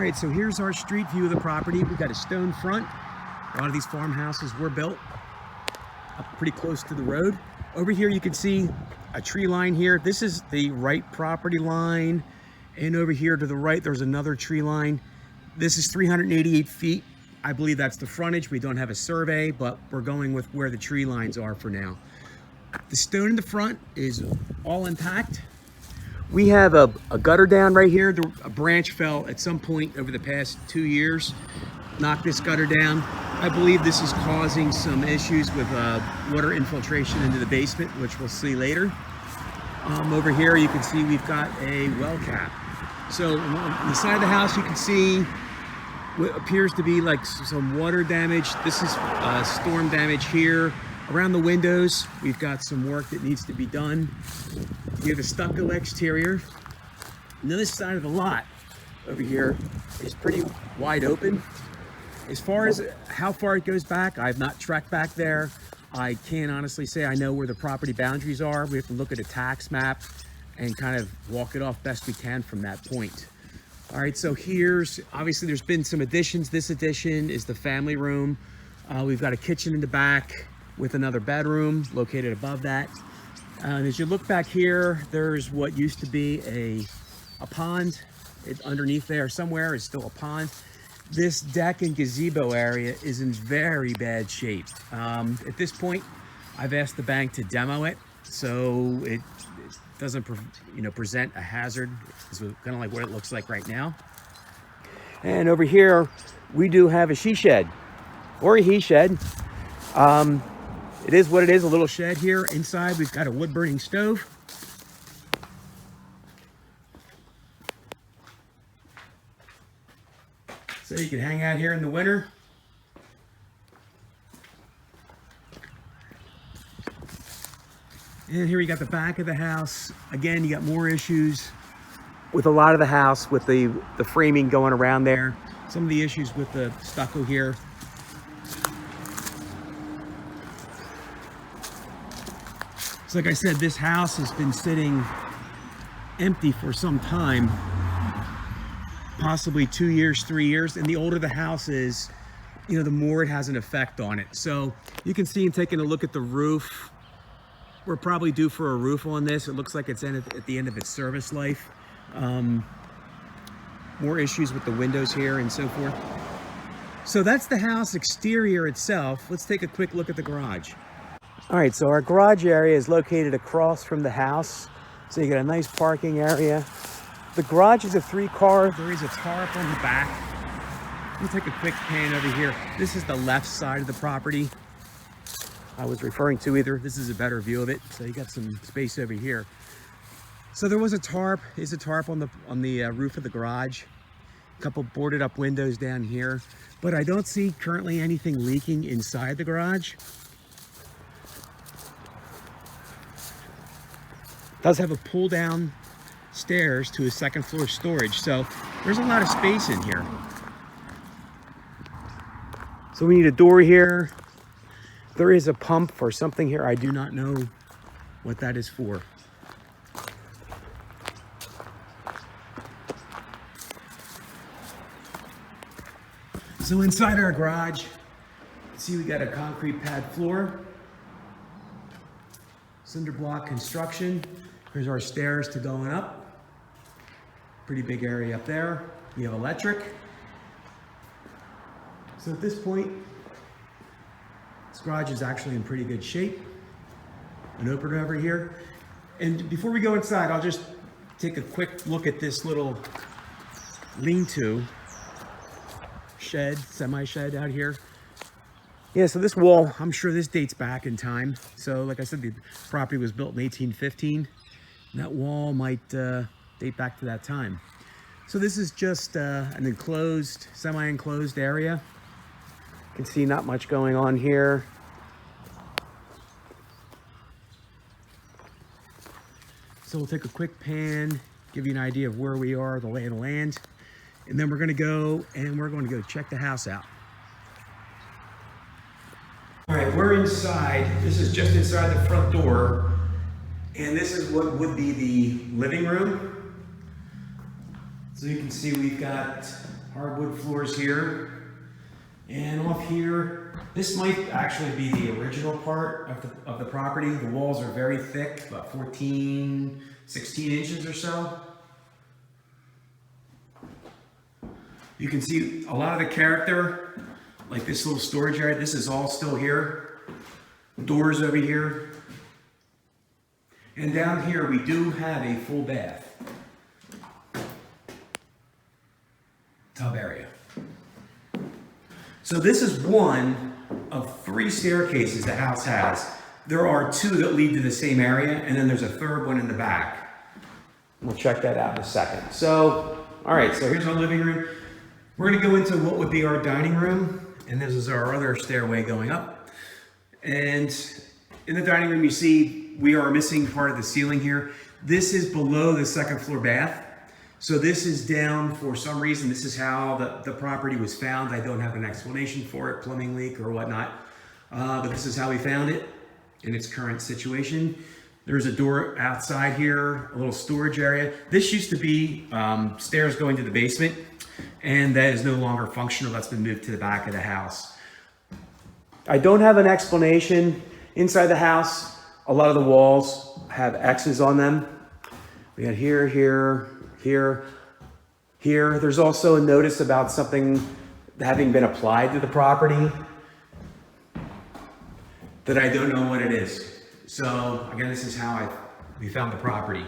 All right, so here's our street view of the property. We've got a stone front. A lot of these farmhouses were built up pretty close to the road. Over here you can see a tree line here. This is the right property line. And over here to the right, there's another tree line. This is 388 feet. I believe that's the frontage. We don't have a survey, but we're going with where the tree lines are for now. The stone in the front is all intact. We have a gutter down right here. A branch fell at some point over the past 2 years, knocked this gutter down. I believe this is causing some issues with water infiltration into the basement, which we'll see later. Over here you can see we've got a well cap. So on the side of the house you can see what appears to be like some water damage. This is storm damage here. Around the windows, we've got some work that needs to be done. We have a stucco exterior. And this side of the lot over here is pretty wide open. As far as how far it goes back, I've not trekked back there. I can't honestly say I know where the property boundaries are. We have to look at a tax map and kind of walk it off best we can from that point. All right, so here's, obviously there's been some additions. This addition is the family room. We've got a kitchen in the back with another bedroom located above that. And as you look back here, there's what used to be a pond. Underneath there somewhere is still a pond. This deck and gazebo area is in very bad shape. At this point, I've asked the bank to demo it so it doesn't present a hazard. It's kind of like what it looks like right now. And over here, we do have a she shed or a he shed. It is what it is, a little shed here. Inside, we've got a wood burning stove. So you can hang out here in the winter. And here we got the back of the house. Again, you got more issues with a lot of the house with the framing going around there. Some of the issues with the stucco here. So like I said, this house has been sitting empty for some time, possibly 2 years, 3 years. And the older the house is, the more it has an effect on it. So you can see in taking a look at the roof, we're probably due for a roof on this. It looks like it's at the end of its service life. More issues with the windows here and so forth. So that's the house exterior itself. Let's take a quick look at the garage. All right, so our garage area is located across from the house. So you got a nice parking area. The garage is a 3-car. There is a tarp on the back. Let me take a quick pan over here. This is the left side of the property I was referring to either. This is a better view of it. So you got some space over here. So there was a tarp. There's a tarp on the roof of the garage. A couple boarded up windows down here. But I don't see currently anything leaking inside the garage. Does have a pull down stairs to a second floor storage, so there's a lot of space in here. So we need a door here. There is a pump for something here. I do not know what that is for. So inside our garage, see we got a concrete pad floor, cinder block construction. Here's our stairs to going up. Pretty big area up there. We have electric. So at this point, this garage is actually in pretty good shape. An opener over here. And before we go inside, I'll just take a quick look at this little lean-to shed, semi-shed out here. Yeah, so this wall, I'm sure this dates back in time. So like I said, the property was built in 1815. That wall might date back to that time. So this is just an enclosed, semi-enclosed area. You can see not much going on here. So we'll take a quick pan, give you an idea of where we are, the lay of the land. And then we're gonna go check the house out. All right, we're inside. This is just inside the front door. And this is what would be the living room. So you can see we've got hardwood floors here. And off here, this might actually be the original part of the property. The walls are very thick, about 14, 16 inches or so. You can see a lot of the character, like this little storage area. This is all still here. Doors over here. And down here, we do have a full bath. Tub area. So this is one of 3 staircases the house has. There are 2 that lead to the same area, and then there's a 3rd one in the back. We'll check that out in a second. So, all right, so here's our living room. We're gonna go into what would be our dining room, and this is our other stairway going up. And in the dining room, you see we are missing part of the ceiling here. This is below the 2nd floor bath. So this is down for some reason. This is how the property was found. I don't have an explanation for it, plumbing leak or whatnot. But this is how we found it in its current situation. There's a door outside here, a little storage area. This used to be stairs going to the basement, and that is no longer functional. That's been moved to the back of the house. I don't have an explanation. Inside the house, a lot of the walls have X's on them. We got here, here, here, here. There's also a notice about something having been applied to the property that I don't know what it is. So again, this is how we found the property.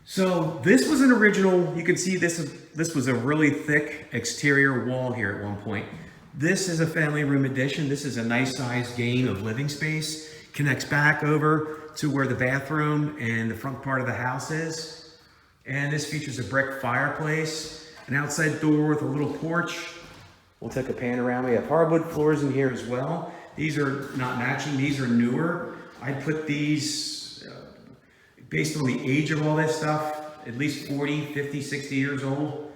So this was an original, you can see this was a really thick exterior wall here at one point. This is a family room addition. This is a nice sized gain of living space. Connects back over to where the bathroom and the front part of the house is. And this features a brick fireplace, an outside door with a little porch. We'll take a pan around. We have hardwood floors in here as well. These are not matching, these are newer. I put these, based on the age of all this stuff, at least 40, 50, 60 years old.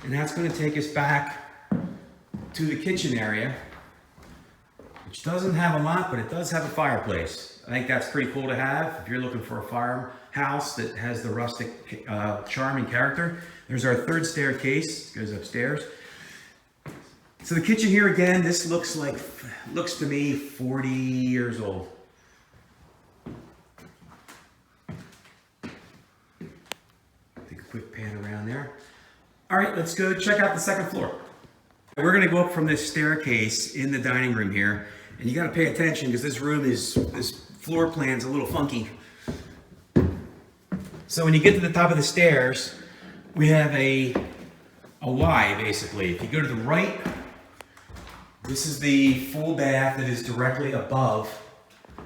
And that's gonna take us back to the kitchen area, which doesn't have a lot, but it does have a fireplace. I think that's pretty cool to have if you're looking for a farmhouse that has the rustic charm and character. There's our 3rd staircase, goes upstairs. So the kitchen here again, this looks to me 40 years old. Take a quick pan around there. All right, let's go check out the 2nd floor. We're gonna go up from this staircase in the dining room here, and you gotta pay attention because this floor plan's a little funky. So when you get to the top of the stairs, we have a Y basically. If you go to the right, this is the full bath that is directly above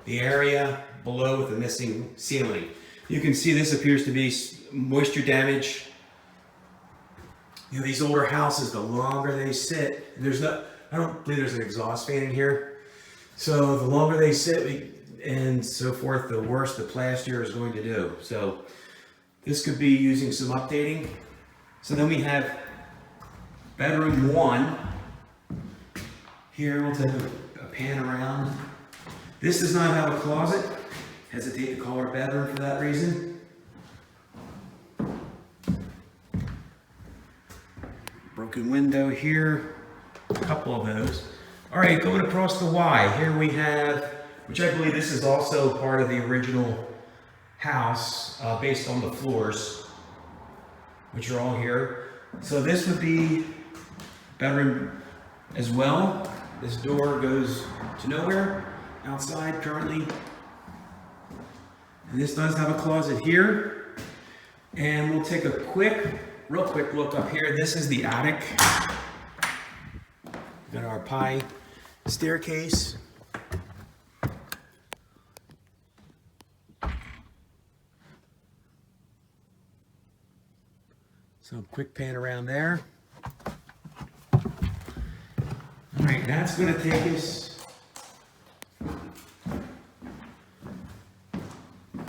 the area below with the missing ceiling. You can see this appears to be moisture damage. You know, these older houses, the longer they sit, I don't believe there's an exhaust fan in here. So the longer they sit and so forth, the worse the plaster is going to do. So this could be using some updating. So then we have bedroom 1. Here we'll take a pan around. This does not have a closet. Hesitate to call it a bedroom for that reason. Broken window here, a couple of those. All right, going across the Y, here we have, which I believe this is also part of the original house based on the floors, which are all here. So this would be bedroom as well. This door goes to nowhere outside currently. And this does have a closet here. And we'll take a real quick look up here. This is the attic. We've got our pie staircase. So quick pan around there. All right, that's going to take us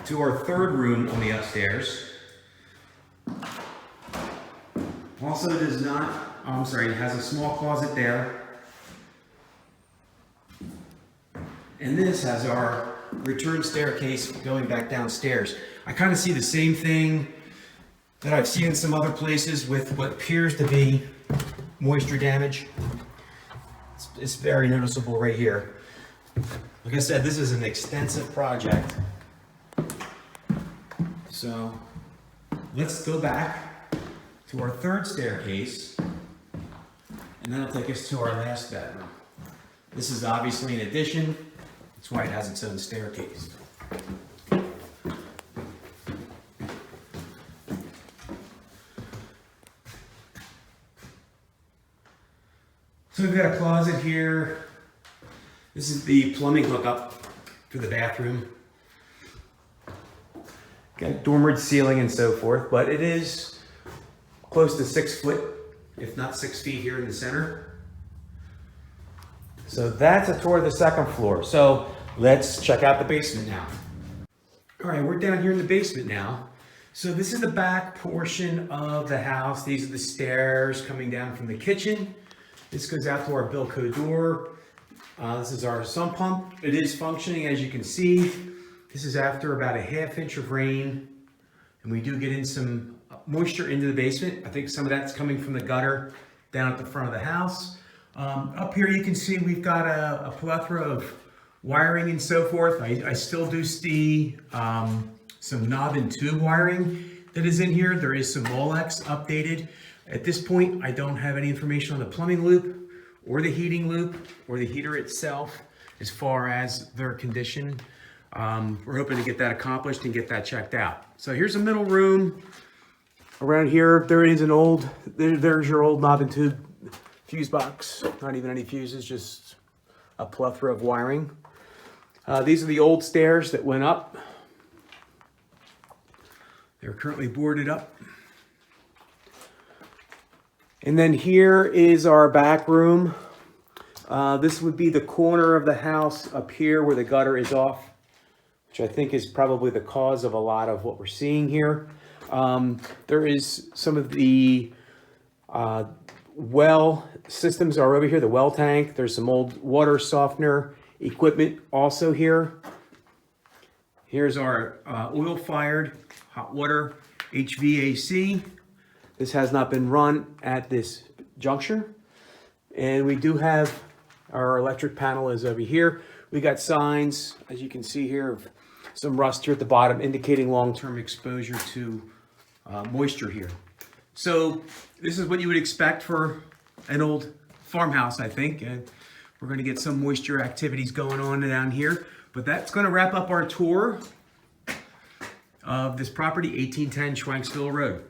to our 3rd room on the upstairs. Also does not, it has a small closet there. And this has our return staircase going back downstairs. I kind of see the same thing that I've seen in some other places with what appears to be moisture damage. It's very noticeable right here. Like I said, this is an extensive project. So let's go back to our third staircase, and that'll take us to our last bedroom. This is obviously an addition. That's why it has its own staircase. So we've got a closet here. This is the plumbing hookup for the bathroom. Got dormered ceiling and so forth, but it is close to 6 foot, if not 6 feet here in the center. So that's a tour of the second floor. So let's check out the basement now. All right, we're down here in the basement now. So this is the back portion of the house. These are the stairs coming down from the kitchen. This goes out to our Bilco door. This is our sump pump. It is functioning, as you can see. This is after about a ½ inch of rain, and we do get in some moisture into the basement. I think some of that's coming from the gutter down at the front of the house. Up here you can see we've got a plethora of wiring and so forth. I still do see some knob and tube wiring that is in here. There is some Molex updated. At this point, I don't have any information on the plumbing loop or the heating loop or the heater itself as far as their condition. We're hoping to get that accomplished and get that checked out. So here's a middle room. Around here, there is an old, there's your old knob and tube fuse box. Not even any fuses, just a plethora of wiring. These are the old stairs that went up. They're currently boarded up. And then here is our back room. This would be the corner of the house up here where the gutter is off, which I think is probably the cause of a lot of what we're seeing here. There is some of the well systems are over here, the well tank. There's some old water softener equipment also here. Here's our oil-fired hot water HVAC. This has not been run at this juncture. And we do have our electric panel is over here. We got signs, as you can see here, of some rust here at the bottom, indicating long-term exposure to moisture here. So this is what you would expect for an old farmhouse, I think. And we're going to get some moisture activities going on down here. But that's going to wrap up our tour of this property, 1810 Schwenksville Road.